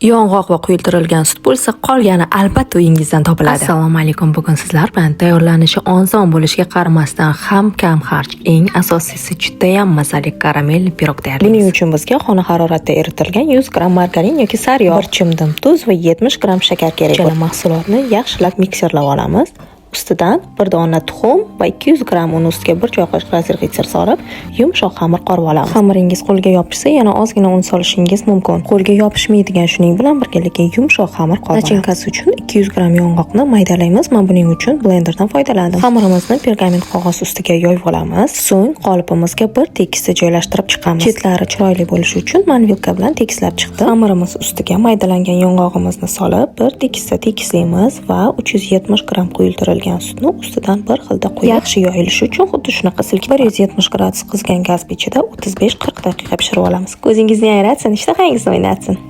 Yong'oq va quyultirilgan sut bo'lsa, qolgani albatta uyingizdan topiladi. Assalomu alaykum. Bugun sizlar bilan tayyorlanishi oson bo'lishiga qaramasdan ham kam xarj, eng asosiysi juda ham mazali karamelli pirog tayyorlaymiz. Buning uchun bizga xona haroratda eritilgan 100 gram margarin yoki sariyog', 1 chimdim tuz va 70 gram shakar kerak. Ikkala mahsulotni yaxshilab mikserlab olamiz. Ustidan bir dona tuxum va 200 gram un ustiga 1 choy qoshiq razirg'itser solib, yumshoq xamir qorib olamiz. Xamiringiz qo'lga yopishsa, yana ozgina un solishingiz mumkin. Qo'lga yopishmaydigan, shuning bilan birgalikda yumshoq xamir qorib olamiz. Nachinkasi uchun 200 gram yong'oqni maydalaymiz. Men buning uchun blenderdan foydalandim. Xamirimizni pergament qog'oz ustiga yoyib olamiz. So'ng qolipimizga bir tekisda joylashtirib chiqamiz. Chetlari chiroyli bo'lishi uchun men vilka bilan tekislab chiqdim. Xamirimiz ustiga maydalangan yong'og'imizni solib, bir tekisda tekislaymiz va 370 gram quyultirilgan sutni ustidan bir xilda quyib, yaxshi yoyilishi uchun xuddi shunaqa silkib 170 gradus qizgan gaz pechida 35-40 daqiqa pishirib olamiz. Ko'zingizni ayratsin, ishtahangizni o'ynatsin.